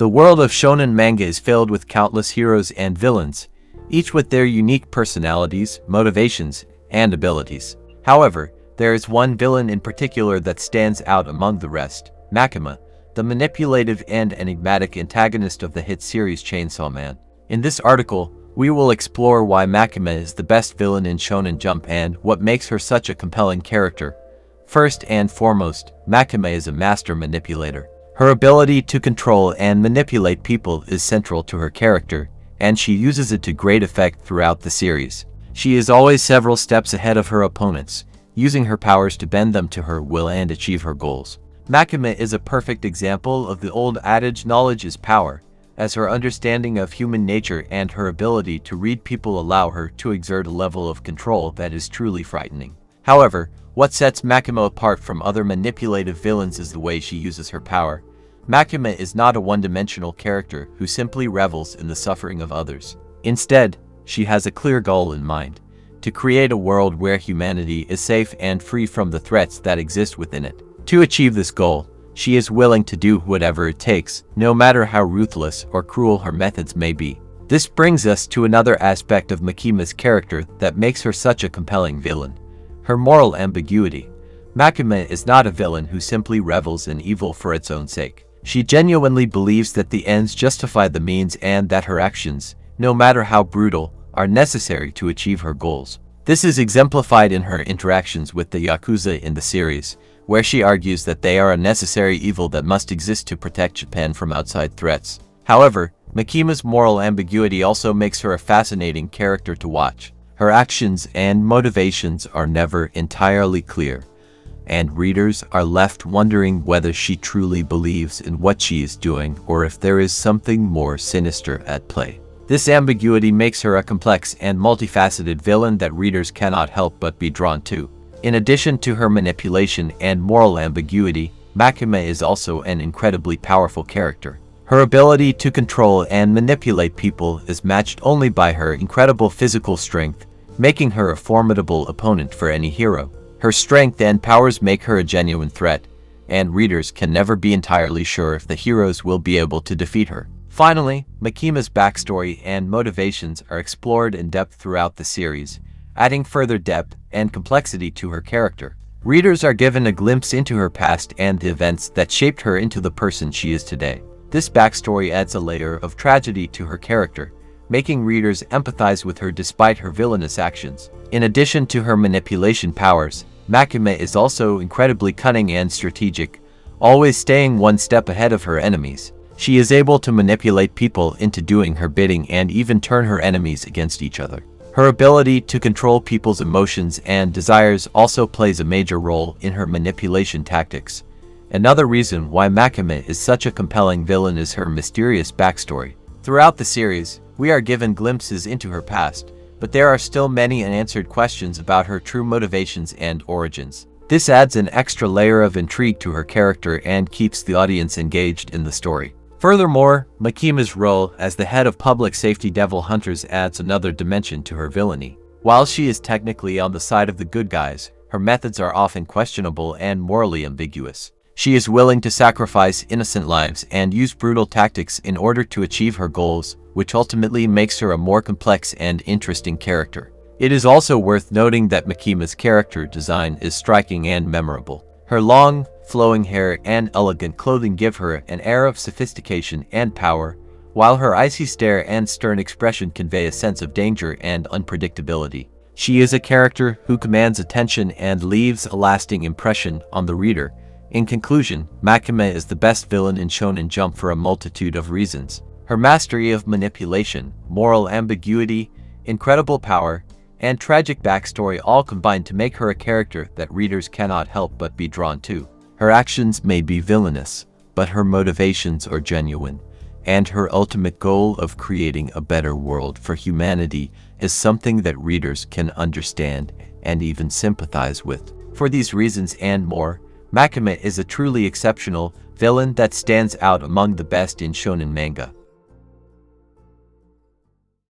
The world of shonen manga is filled with countless heroes and villains, each with their unique personalities, motivations, and abilities. However, there is one villain in particular that stands out among the rest: Makima, the manipulative and enigmatic antagonist of the hit series Chainsaw Man. In this article, we will explore why Makima is the best villain in Shonen Jump and what makes her such a compelling character. First and foremost, Makima is a master manipulator. Her ability to control and manipulate people is central to her character, and she uses it to great effect throughout the series. She is always several steps ahead of her opponents, using her powers to bend them to her will and achieve her goals. Makima is a perfect example of the old adage knowledge is power, as her understanding of human nature and her ability to read people allow her to exert a level of control that is truly frightening. However, what sets Makima apart from other manipulative villains is the way she uses her power. Makima is not a one-dimensional character who simply revels in the suffering of others. Instead, she has a clear goal in mind: to create a world where humanity is safe and free from the threats that exist within it. To achieve this goal, she is willing to do whatever it takes, no matter how ruthless or cruel her methods may be. This brings us to another aspect of Makima's character that makes her such a compelling villain: her moral ambiguity. Makima is not a villain who simply revels in evil for its own sake. She genuinely believes that the ends justify the means and that her actions, no matter how brutal, are necessary to achieve her goals. This is exemplified in her interactions with the Yakuza in the series, where she argues that they are a necessary evil that must exist to protect Japan from outside threats. However, Makima's moral ambiguity also makes her a fascinating character to watch. Her actions and motivations are never entirely clear, and readers are left wondering whether she truly believes in what she is doing or if there is something more sinister at play. This ambiguity makes her a complex and multifaceted villain that readers cannot help but be drawn to. In addition to her manipulation and moral ambiguity, Makima is also an incredibly powerful character. Her ability to control and manipulate people is matched only by her incredible physical strength, making her a formidable opponent for any hero. Her strength and powers make her a genuine threat, and readers can never be entirely sure if the heroes will be able to defeat her. Finally, Makima's backstory and motivations are explored in depth throughout the series, adding further depth and complexity to her character. Readers are given a glimpse into her past and the events that shaped her into the person she is today. This backstory adds a layer of tragedy to her character, making readers empathize with her despite her villainous actions. In addition to her manipulation powers, Makima is also incredibly cunning and strategic, always staying one step ahead of her enemies. She is able to manipulate people into doing her bidding and even turn her enemies against each other. Her ability to control people's emotions and desires also plays a major role in her manipulation tactics. Another reason why Makima is such a compelling villain is her mysterious backstory. Throughout the series, we are given glimpses into her past, but there are still many unanswered questions about her true motivations and origins. This adds an extra layer of intrigue to her character and keeps the audience engaged in the story. Furthermore, Makima's role as the head of public safety devil hunters adds another dimension to her villainy. While she is technically on the side of the good guys, her methods are often questionable and morally ambiguous. She is willing to sacrifice innocent lives and use brutal tactics in order to achieve her goals, which ultimately makes her a more complex and interesting character. It is also worth noting that Makima's character design is striking and memorable. Her long, flowing hair and elegant clothing give her an air of sophistication and power, while her icy stare and stern expression convey a sense of danger and unpredictability. She is a character who commands attention and leaves a lasting impression on the reader. In conclusion, Makima is the best villain in Shonen Jump for a multitude of reasons. Her mastery of manipulation, moral ambiguity, incredible power, and tragic backstory all combine to make her a character that readers cannot help but be drawn to. Her actions may be villainous, but her motivations are genuine, and her ultimate goal of creating a better world for humanity is something that readers can understand and even sympathize with. For these reasons and more, Makima is a truly exceptional villain that stands out among the best in shonen manga.